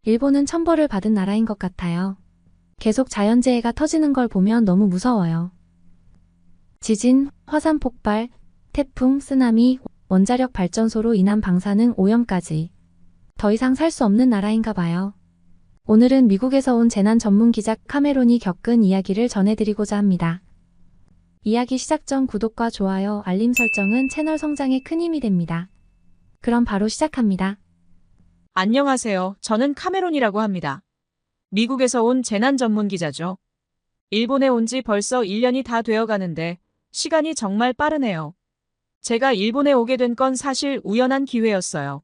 일본은 천벌을 받은 나라인 것 같아요. 계속 자연재해가 터지는 걸 보면 너무 무서워요. 지진, 화산 폭발, 태풍, 쓰나미, 원자력 발전소로 인한 방사능, 오염까지. 더 이상 살 수 없는 나라인가 봐요. 오늘은 미국에서 온 재난 전문 기자 카메론이 겪은 이야기를 전해드리고자 합니다. 이야기 시작 전 구독과 좋아요, 알림 설정은 채널 성장에 큰 힘이 됩니다. 그럼 바로 시작합니다. 안녕하세요. 저는 카메론이라고 합니다. 미국에서 온 재난 전문 기자죠. 일본에 온 지 벌써 1년이 다 되어 가는데 시간이 정말 빠르네요. 제가 일본에 오게 된 건 사실 우연한 기회였어요.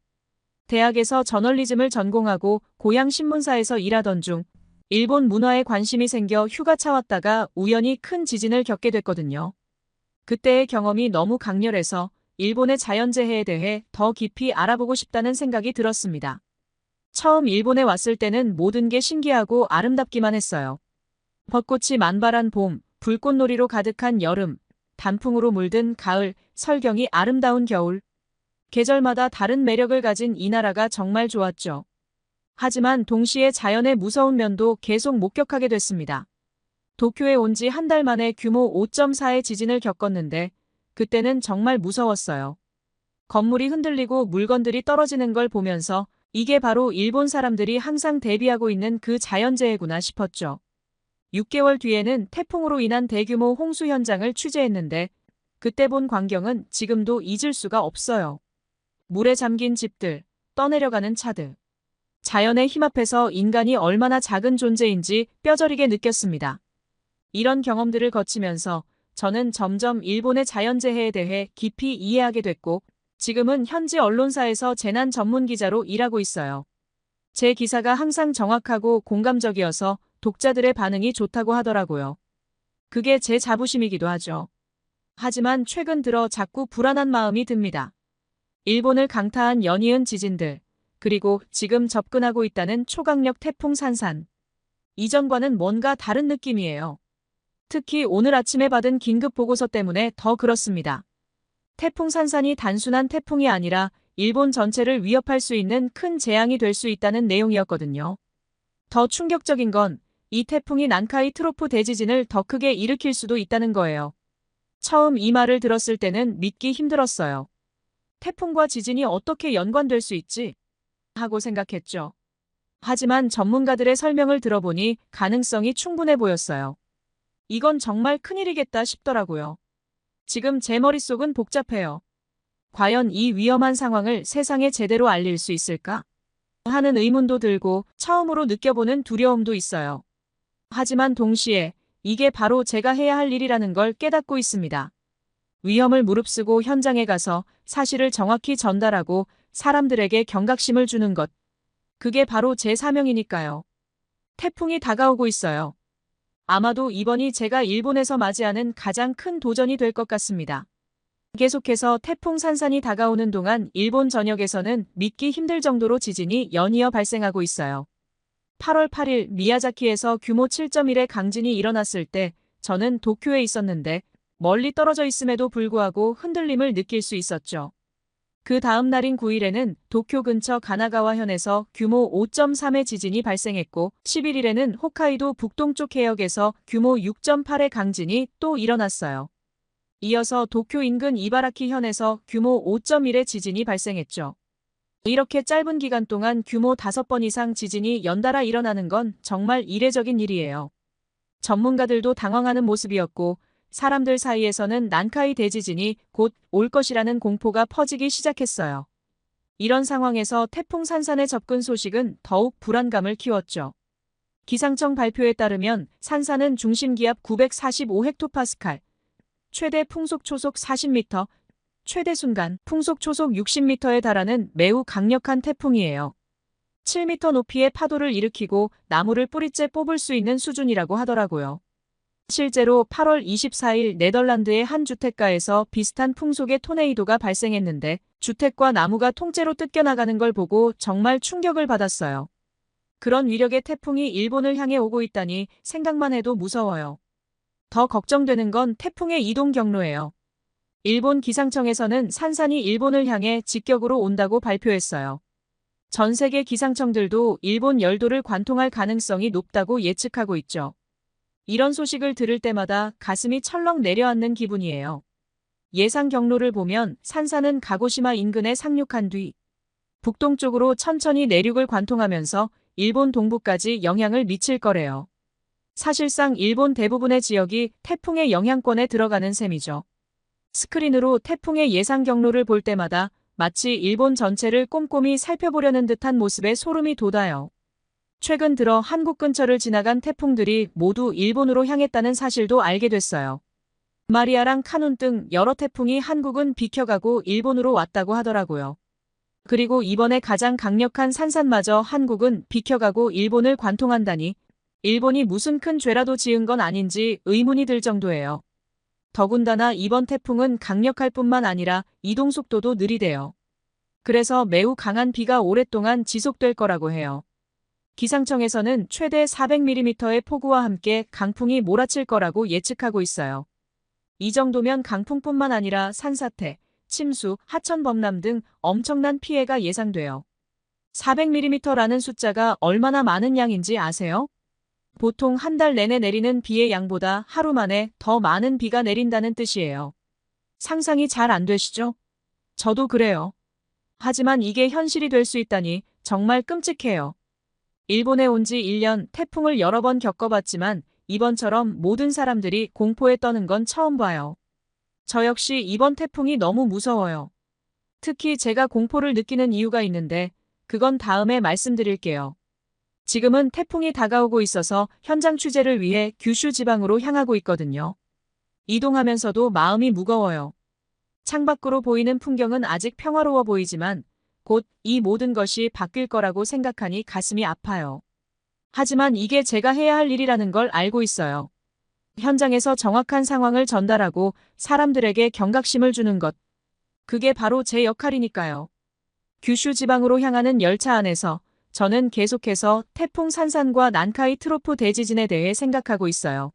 대학에서 저널리즘을 전공하고 고향 신문사에서 일하던 중 일본 문화에 관심이 생겨 휴가차 왔다가 우연히 큰 지진을 겪게 됐거든요. 그때의 경험이 너무 강렬해서 일본의 자연재해에 대해 더 깊이 알아보고 싶다는 생각이 들었습니다. 처음 일본에 왔을 때는 모든 게 신기하고 아름답기만 했어요. 벚꽃이 만발한 봄, 불꽃놀이로 가득한 여름, 단풍으로 물든 가을, 설경이 아름다운 겨울. 계절마다 다른 매력을 가진 이 나라가 정말 좋았죠. 하지만 동시에 자연의 무서운 면도 계속 목격하게 됐습니다. 도쿄에 온 지 한 달 만에 규모 5.4의 지진을 겪었는데 그때는 정말 무서웠어요. 건물이 흔들리고 물건들이 떨어지는 걸 보면서 이게 바로 일본 사람들이 항상 대비하고 있는 그 자연재해구나 싶었죠. 6개월 뒤에는 태풍으로 인한 대규모 홍수 현장을 취재했는데 그때 본 광경은 지금도 잊을 수가 없어요. 물에 잠긴 집들, 떠내려가는 차들. 자연의 힘 앞에서 인간이 얼마나 작은 존재인지 뼈저리게 느꼈습니다. 이런 경험들을 거치면서 저는 점점 일본의 자연재해에 대해 깊이 이해하게 됐고 지금은 현지 언론사에서 재난 전문 기자로 일하고 있어요. 제 기사가 항상 정확하고 공감적이어서 독자들의 반응이 좋다고 하더라고요. 그게 제 자부심이기도 하죠. 하지만 최근 들어 자꾸 불안한 마음이 듭니다. 일본을 강타한 연이은 지진들, 그리고 지금 접근하고 있다는 초강력 태풍 산산. 이전과는 뭔가 다른 느낌이에요. 특히 오늘 아침에 받은 긴급 보고서 때문에 더 그렇습니다. 태풍 산산이 단순한 태풍이 아니라 일본 전체를 위협할 수 있는 큰 재앙이 될 수 있다는 내용이었거든요. 더 충격적인 건 이 태풍이 난카이 트로프 대지진을 더 크게 일으킬 수도 있다는 거예요. 처음 이 말을 들었을 때는 믿기 힘들었어요. 태풍과 지진이 어떻게 연관될 수 있지? 하고 생각했죠. 하지만 전문가들의 설명을 들어보니 가능성이 충분해 보였어요. 이건 정말 큰일이겠다 싶더라고요. 지금 제 머릿속은 복잡해요. 과연 이 위험한 상황을 세상에 제대로 알릴 수 있을까? 하는 의문도 들고 처음으로 느껴보는 두려움도 있어요. 하지만 동시에 이게 바로 제가 해야 할 일이라는 걸 깨닫고 있습니다. 위험을 무릅쓰고 현장에 가서 사실을 정확히 전달하고 사람들에게 경각심을 주는 것. 그게 바로 제 사명이니까요. 태풍이 다가오고 있어요. 아마도 이번이 제가 일본에서 맞이하는 가장 큰 도전이 될 것 같습니다. 계속해서 태풍 산산이 다가오는 동안 일본 전역에서는 믿기 힘들 정도로 지진이 연이어 발생하고 있어요. 8월 8일 미야자키에서 규모 7.1의 강진이 일어났을 때 저는 도쿄에 있었는데 멀리 떨어져 있음에도 불구하고 흔들림을 느낄 수 있었죠. 그 다음 날인 9일에는 도쿄 근처 가나가와현에서 규모 5.3의 지진이 발생했고 11일에는 홋카이도 북동쪽 해역에서 규모 6.8의 강진이 또 일어났어요. 이어서 도쿄 인근 이바라키현에서 규모 5.1의 지진이 발생했죠. 이렇게 짧은 기간 동안 규모 5번 이상 지진이 연달아 일어나는 건 정말 이례적인 일이에요. 전문가들도 당황하는 모습이었고 사람들 사이에서는 난카이 대지진이 곧 올 것이라는 공포가 퍼지기 시작했어요. 이런 상황에서 태풍 산산의 접근 소식은 더욱 불안감을 키웠죠. 기상청 발표에 따르면 산산은 중심기압 945헥토파스칼, 최대 풍속 초속 40m, 최대 순간 풍속 초속 60m에 달하는 매우 강력한 태풍이에요. 7m 높이의 파도를 일으키고 나무를 뿌리째 뽑을 수 있는 수준이라고 하더라고요. 실제로 8월 24일 네덜란드의 한 주택가에서 비슷한 풍속의 토네이도가 발생했는데 주택과 나무가 통째로 뜯겨나가는 걸 보고 정말 충격을 받았어요. 그런 위력의 태풍이 일본을 향해 오고 있다니 생각만 해도 무서워요. 더 걱정되는 건 태풍의 이동 경로예요. 일본 기상청에서는 산산이 일본을 향해 직격으로 온다고 발표했어요. 전 세계 기상청들도 일본 열도를 관통할 가능성이 높다고 예측하고 있죠. 이런 소식을 들을 때마다 가슴이 철렁 내려앉는 기분이에요. 예상 경로를 보면 산사는 가고시마 인근에 상륙한 뒤 북동쪽으로 천천히 내륙을 관통하면서 일본 동부까지 영향을 미칠 거래요. 사실상 일본 대부분의 지역이 태풍의 영향권에 들어가는 셈이죠. 스크린으로 태풍의 예상 경로를 볼 때마다 마치 일본 전체를 꼼꼼히 살펴보려는 듯한 모습에 소름이 돋아요. 최근 들어 한국 근처를 지나간 태풍들이 모두 일본으로 향했다는 사실도 알게 됐어요. 마리아랑 카눈 등 여러 태풍이 한국은 비켜가고 일본으로 왔다고 하더라고요. 그리고 이번에 가장 강력한 산산마저 한국은 비켜가고 일본을 관통한다니 일본이 무슨 큰 죄라도 지은 건 아닌지 의문이 들 정도예요. 더군다나 이번 태풍은 강력할 뿐만 아니라 이동 속도도 느리대요. 그래서 매우 강한 비가 오랫동안 지속될 거라고 해요. 기상청에서는 최대 400mm의 폭우와 함께 강풍이 몰아칠 거라고 예측하고 있어요. 이 정도면 강풍뿐만 아니라 산사태, 침수, 하천 범람 등 엄청난 피해가 예상돼요. 400mm라는 숫자가 얼마나 많은 양인지 아세요? 보통 한 달 내내 내리는 비의 양보다 하루 만에 더 많은 비가 내린다는 뜻이에요. 상상이 잘 안 되시죠? 저도 그래요. 하지만 이게 현실이 될 수 있다니 정말 끔찍해요. 일본에 온 지 1년 태풍을 여러 번 겪어봤지만 이번처럼 모든 사람들이 공포에 떠는 건 처음 봐요. 저 역시 이번 태풍이 너무 무서워요. 특히 제가 공포를 느끼는 이유가 있는데 그건 다음에 말씀드릴게요. 지금은 태풍이 다가오고 있어서 현장 취재를 위해 규슈 지방으로 향하고 있거든요. 이동하면서도 마음이 무거워요. 창밖으로 보이는 풍경은 아직 평화로워 보이지만 곧 이 모든 것이 바뀔 거라고 생각하니 가슴이 아파요. 하지만 이게 제가 해야 할 일이라는 걸 알고 있어요. 현장에서 정확한 상황을 전달하고 사람들에게 경각심을 주는 것. 그게 바로 제 역할이니까요. 규슈 지방으로 향하는 열차 안에서 저는 계속해서 태풍 산산과 난카이 트로프 대지진에 대해 생각하고 있어요.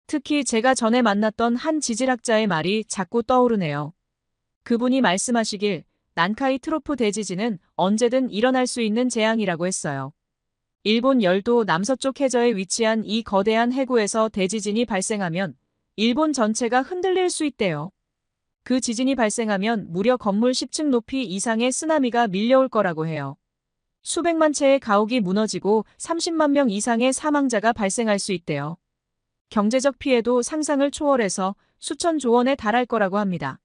특히 제가 전에 만났던 한 지질학자의 말이 자꾸 떠오르네요. 그분이 말씀하시길 난카이 트로프 대지진은 언제든 일어날 수 있는 재앙이라고 했어요. 일본 열도 남서쪽 해저에 위치한 이 거대한 해구에서 대지진이 발생하면 일본 전체가 흔들릴 수 있대요. 그 지진이 발생하면 무려 건물 10층 높이 이상의 쓰나미가 밀려올 거라고 해요. 수백만 채의 가옥이 무너지고 30만 명 이상의 사망자가 발생할 수 있대요. 경제적 피해도 상상을 초월해서 수천조 원에 달할 거라고 합니다.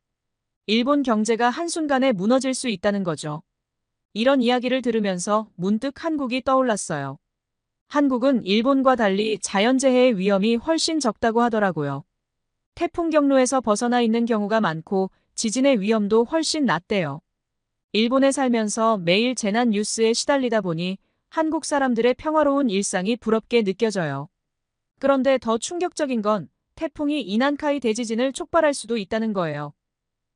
일본 경제가 한순간에 무너질 수 있다는 거죠. 이런 이야기를 들으면서 문득 한국이 떠올랐어요. 한국은 일본과 달리 자연재해의 위험이 훨씬 적다고 하더라고요. 태풍 경로에서 벗어나 있는 경우가 많고 지진의 위험도 훨씬 낮대요. 일본에 살면서 매일 재난 뉴스에 시달리다 보니 한국 사람들의 평화로운 일상이 부럽게 느껴져요. 그런데 더 충격적인 건 태풍이 이난카이 대지진을 촉발할 수도 있다는 거예요.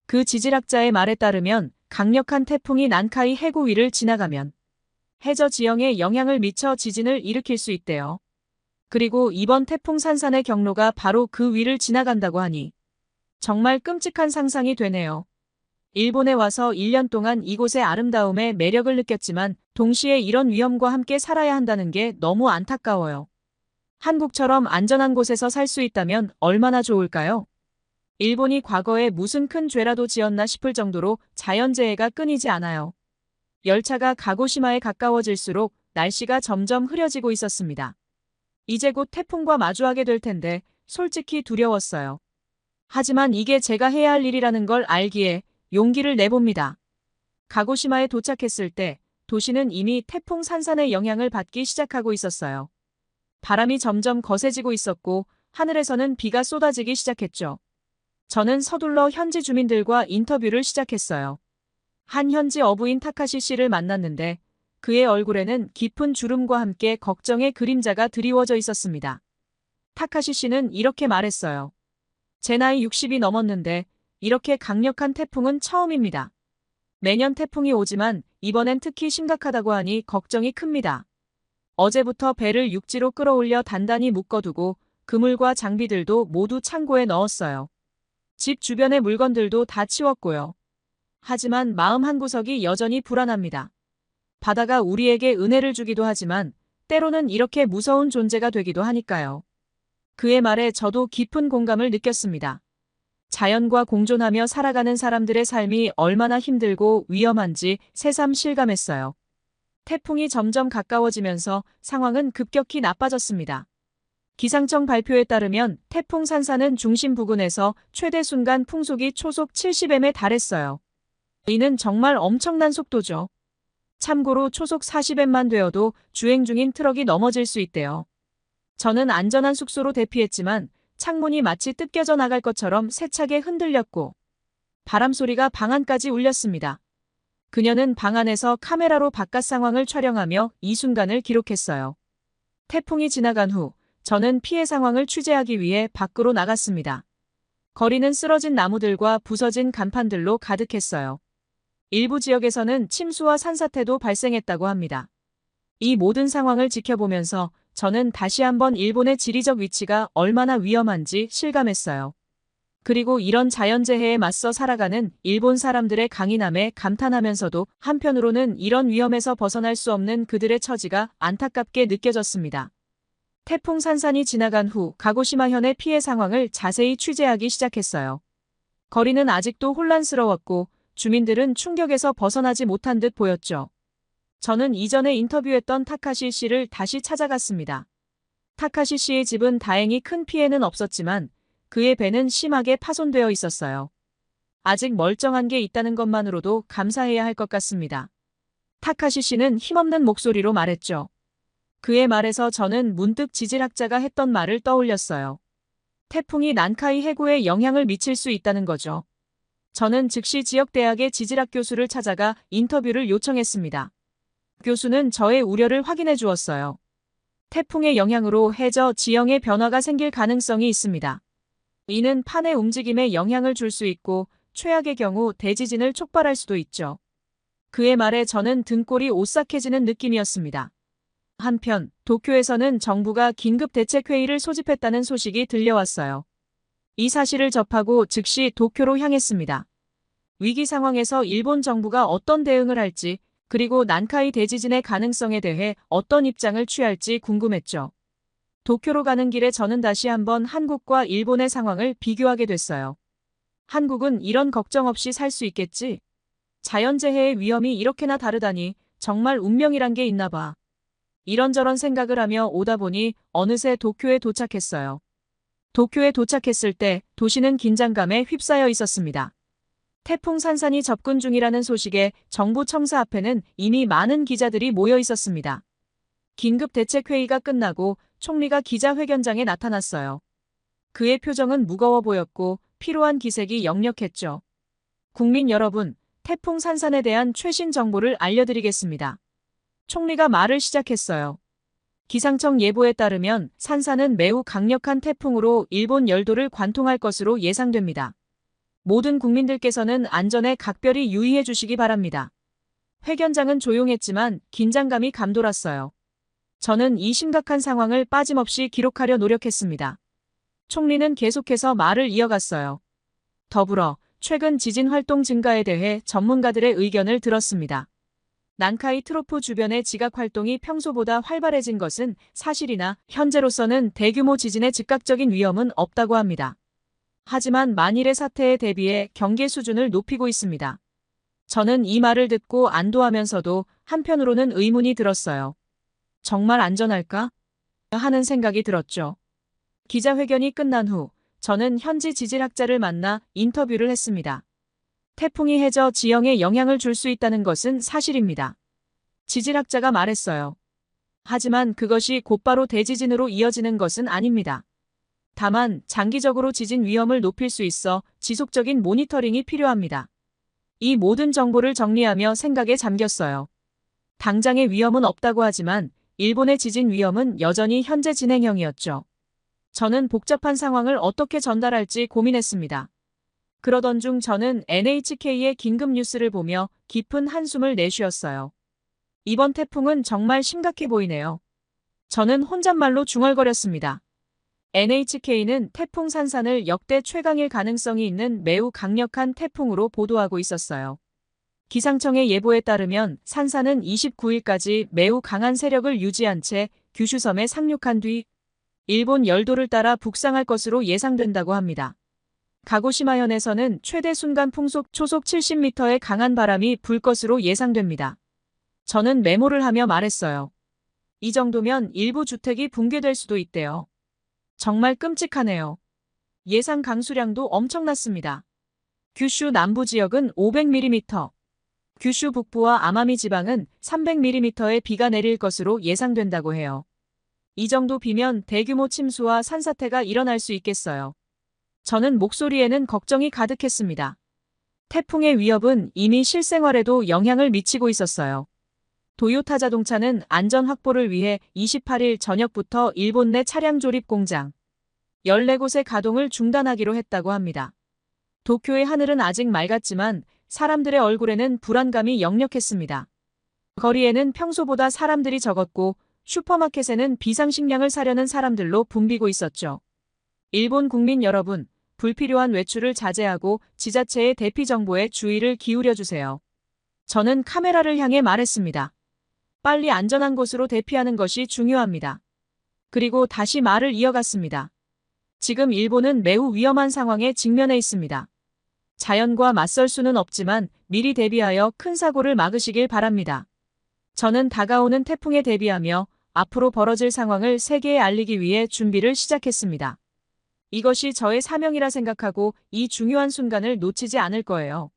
그 지질학자의 말에 따르면 강력한 태풍이 난카이 해구 위를 지나가면 해저 지형에 영향을 미쳐 지진을 일으킬 수 있대요. 그리고 이번 태풍 산산의 경로가 바로 그 위를 지나간다고 하니 정말 끔찍한 상상이 되네요. 일본에 와서 1년 동안 이곳의 아름다움에 매력을 느꼈지만 동시에 이런 위험과 함께 살아야 한다는 게 너무 안타까워요. 한국처럼 안전한 곳에서 살 수 있다면 얼마나 좋을까요? 일본이 과거에 무슨 큰 죄라도 지었나 싶을 정도로 자연재해가 끊이지 않아요. 열차가 가고시마에 가까워질수록 날씨가 점점 흐려지고 있었습니다. 이제 곧 태풍과 마주하게 될 텐데 솔직히 두려웠어요. 하지만 이게 제가 해야 할 일이라는 걸 알기에 용기를 내봅니다. 가고시마에 도착했을 때 도시는 이미 태풍 산산의 영향을 받기 시작하고 있었어요. 바람이 점점 거세지고 있었고 하늘에서는 비가 쏟아지기 시작했죠. 저는 서둘러 현지 주민들과 인터뷰를 시작했어요. 한 현지 어부인 타카시 씨를 만났는데 그의 얼굴에는 깊은 주름과 함께 걱정의 그림자가 드리워져 있었습니다. 타카시 씨는 이렇게 말했어요. 제 나이 60이 넘었는데 이렇게 강력한 태풍은 처음입니다. 매년 태풍이 오지만 이번엔 특히 심각하다고 하니 걱정이 큽니다. 어제부터 배를 육지로 끌어올려 단단히 묶어두고 그물과 장비들도 모두 창고에 넣었어요. 집 주변의 물건들도 다 치웠고요. 하지만 마음 한구석이 여전히 불안합니다. 바다가 우리에게 은혜를 주기도 하지만 때로는 이렇게 무서운 존재가 되기도 하니까요. 그의 말에 저도 깊은 공감을 느꼈습니다. 자연과 공존하며 살아가는 사람들의 삶이 얼마나 힘들고 위험한지 새삼 실감했어요. 태풍이 점점 가까워지면서 상황은 급격히 나빠졌습니다. 기상청 발표에 따르면 태풍 산사는 중심 부근에서 최대 순간 풍속이 초속 70m에 달했어요. 이는 정말 엄청난 속도죠. 참고로 초속 40m만 되어도 주행 중인 트럭이 넘어질 수 있대요. 저는 안전한 숙소로 대피했지만 창문이 마치 뜯겨져 나갈 것처럼 세차게 흔들렸고 바람 소리가 방 안까지 울렸습니다. 그녀는 방 안에서 카메라로 바깥 상황을 촬영하며 이 순간을 기록했어요. 태풍이 지나간 후 저는 피해 상황을 취재하기 위해 밖으로 나갔습니다. 거리는 쓰러진 나무들과 부서진 간판들로 가득했어요. 일부 지역에서는 침수와 산사태도 발생했다고 합니다. 이 모든 상황을 지켜보면서 저는 다시 한번 일본의 지리적 위치가 얼마나 위험한지 실감했어요. 그리고 이런 자연재해에 맞서 살아가는 일본 사람들의 강인함에 감탄하면서도 한편으로는 이런 위험에서 벗어날 수 없는 그들의 처지가 안타깝게 느껴졌습니다. 태풍 산산이 지나간 후 가고시마현의 피해 상황을 자세히 취재하기 시작했어요. 거리는 아직도 혼란스러웠고 주민들은 충격에서 벗어나지 못한 듯 보였죠. 저는 이전에 인터뷰했던 타카시 씨를 다시 찾아갔습니다. 타카시 씨의 집은 다행히 큰 피해는 없었지만 그의 배는 심하게 파손되어 있었어요. 아직 멀쩡한 게 있다는 것만으로도 감사해야 할 것 같습니다. 타카시 씨는 힘없는 목소리로 말했죠. 그의 말에서 저는 문득 지질학자가 했던 말을 떠올렸어요. 태풍이 난카이 해구에 영향을 미칠 수 있다는 거죠. 저는 즉시 지역대학의 지질학 교수를 찾아가 인터뷰를 요청했습니다. 교수는 저의 우려를 확인해 주었어요. 태풍의 영향으로 해저 지형의 변화가 생길 가능성이 있습니다. 이는 판의 움직임에 영향을 줄 수 있고 최악의 경우 대지진을 촉발할 수도 있죠. 그의 말에 저는 등골이 오싹해지는 느낌이었습니다. 한편 도쿄에서는 정부가 긴급 대책회의를 소집했다는 소식이 들려왔어요. 이 사실을 접하고 즉시 도쿄로 향했습니다. 위기 상황에서 일본 정부가 어떤 대응을 할지 그리고 난카이 대지진의 가능성에 대해 어떤 입장을 취할지 궁금했죠. 도쿄로 가는 길에 저는 다시 한번 한국과 일본의 상황을 비교하게 됐어요. 한국은 이런 걱정 없이 살 수 있겠지? 자연재해의 위험이 이렇게나 다르다니 정말 운명이란 게 있나 봐. 이런저런 생각을 하며 오다 보니 어느새 도쿄에 도착했어요. 도쿄에 도착했을 때 도시는 긴장감에 휩싸여 있었습니다. 태풍 산산이 접근 중이라는 소식에 정부 청사 앞에는 이미 많은 기자들이 모여 있었습니다. 긴급 대책회의가 끝나고 총리가 기자회견장에 나타났어요. 그의 표정은 무거워 보였고 피로한 기색이 역력했죠. 국민 여러분, 태풍 산산에 대한 최신 정보를 알려드리겠습니다. 총리가 말을 시작했어요. 기상청 예보에 따르면 산사는 매우 강력한 태풍으로 일본 열도를 관통할 것으로 예상됩니다. 모든 국민들께서는 안전에 각별히 유의해 주시기 바랍니다. 회견장은 조용했지만 긴장감이 감돌았어요. 저는 이 심각한 상황을 빠짐없이 기록하려 노력했습니다. 총리는 계속해서 말을 이어갔어요. 더불어 최근 지진 활동 증가에 대해 전문가들의 의견을 들었습니다. 난카이 트로프 주변의 지각 활동이 평소보다 활발해진 것은 사실이나 현재로서는 대규모 지진의 즉각적인 위험은 없다고 합니다. 하지만 만일의 사태에 대비해 경계 수준을 높이고 있습니다. 저는 이 말을 듣고 안도하면서도 한편으로는 의문이 들었어요. 정말 안전할까? 하는 생각이 들었죠. 기자회견이 끝난 후 저는 현지 지질학자를 만나 인터뷰를 했습니다. 태풍이 해저 지형에 영향을 줄 수 있다는 것은 사실입니다. 지질학자가 말했어요. 하지만 그것이 곧바로 대지진으로 이어지는 것은 아닙니다. 다만 장기적으로 지진 위험을 높일 수 있어 지속적인 모니터링이 필요합니다. 이 모든 정보를 정리하며 생각에 잠겼어요. 당장의 위험은 없다고 하지만 일본의 지진 위험은 여전히 현재 진행형이었죠. 저는 복잡한 상황을 어떻게 전달할지 고민했습니다. 그러던 중 저는 NHK의 긴급 뉴스를 보며 깊은 한숨을 내쉬었어요. 이번 태풍은 정말 심각해 보이네요. 저는 혼잣말로 중얼거렸습니다. NHK는 태풍 산산을 역대 최강일 가능성이 있는 매우 강력한 태풍으로 보도하고 있었어요. 기상청의 예보에 따르면 산사는 29일까지 매우 강한 세력을 유지한 채 규슈섬에 상륙한 뒤 일본 열도를 따라 북상할 것으로 예상된다고 합니다. 가고시마현에서는 최대 순간 풍속 초속 70m의 강한 바람이 불 것으로 예상됩니다. 저는 메모를 하며 말했어요. 이 정도면 일부 주택이 붕괴될 수도 있대요. 정말 끔찍하네요. 예상 강수량도 엄청났습니다. 규슈 남부 지역은 500mm, 규슈 북부와 아마미 지방은 300mm의 비가 내릴 것으로 예상된다고 해요. 이 정도 비면 대규모 침수와 산사태가 일어날 수 있겠어요. 저는 목소리에는 걱정이 가득했습니다. 태풍의 위협은 이미 실생활에도 영향을 미치고 있었어요. 도요타 자동차는 안전 확보를 위해 28일 저녁부터 일본 내 차량 조립 공장 14곳의 가동을 중단하기로 했다고 합니다. 도쿄의 하늘은 아직 맑았지만 사람들의 얼굴에는 불안감이 역력했습니다. 거리에는 평소보다 사람들이 적었고 슈퍼마켓에는 비상식량을 사려는 사람들로 붐비고 있었죠. 일본 국민 여러분, 불필요한 외출을 자제하고 지자체의 대피 정보에 주의를 기울여 주세요. 저는 카메라를 향해 말했습니다. 빨리 안전한 곳으로 대피하는 것이 중요합니다. 그리고 다시 말을 이어갔습니다. 지금 일본은 매우 위험한 상황에 직면해 있습니다. 자연과 맞설 수는 없지만 미리 대비하여 큰 사고를 막으시길 바랍니다. 저는 다가오는 태풍에 대비하며 앞으로 벌어질 상황을 세계에 알리기 위해 준비를 시작했습니다. 이것이 저의 사명이라 생각하고 이 중요한 순간을 놓치지 않을 거예요.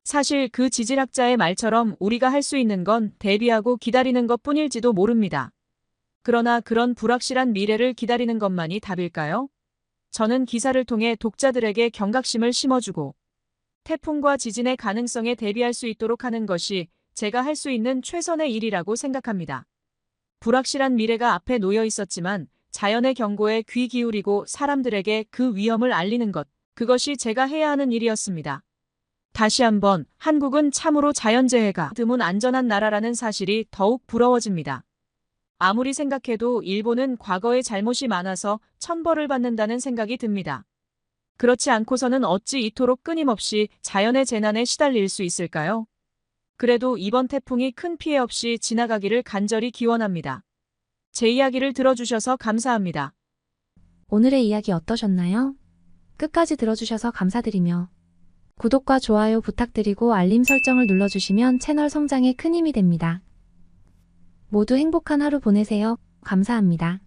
사실 그 지질학자의 말처럼 우리가 할 수 있는 건 대비하고 기다리는 것뿐일지도 모릅니다. 그러나 그런 불확실한 미래를 기다리는 것만이 답일까요? 저는 기사를 통해 독자들에게 경각심을 심어주고 태풍과 지진의 가능성에 대비할 수 있도록 하는 것이 제가 할 수 있는 최선의 일이라고 생각합니다. 불확실한 미래가 앞에 놓여 있었지만 자연의 경고에 귀 기울이고 사람들에게 그 위험을 알리는 것, 그것이 제가 해야 하는 일이었습니다. 다시 한번 한국은 참으로 자연재해가 드문 안전한 나라라는 사실이 더욱 부러워집니다. 아무리 생각해도 일본은 과거에 잘못이 많아서 천벌을 받는다는 생각이 듭니다. 그렇지 않고서는 어찌 이토록 끊임없이 자연의 재난에 시달릴 수 있을까요? 그래도 이번 태풍이 큰 피해 없이 지나가기를 간절히 기원합니다. 제 이야기를 들어주셔서 감사합니다. 오늘의 이야기 어떠셨나요? 끝까지 들어주셔서 감사드리며 구독과 좋아요 부탁드리고 알림 설정을 눌러주시면 채널 성장에 큰 힘이 됩니다. 모두 행복한 하루 보내세요. 감사합니다.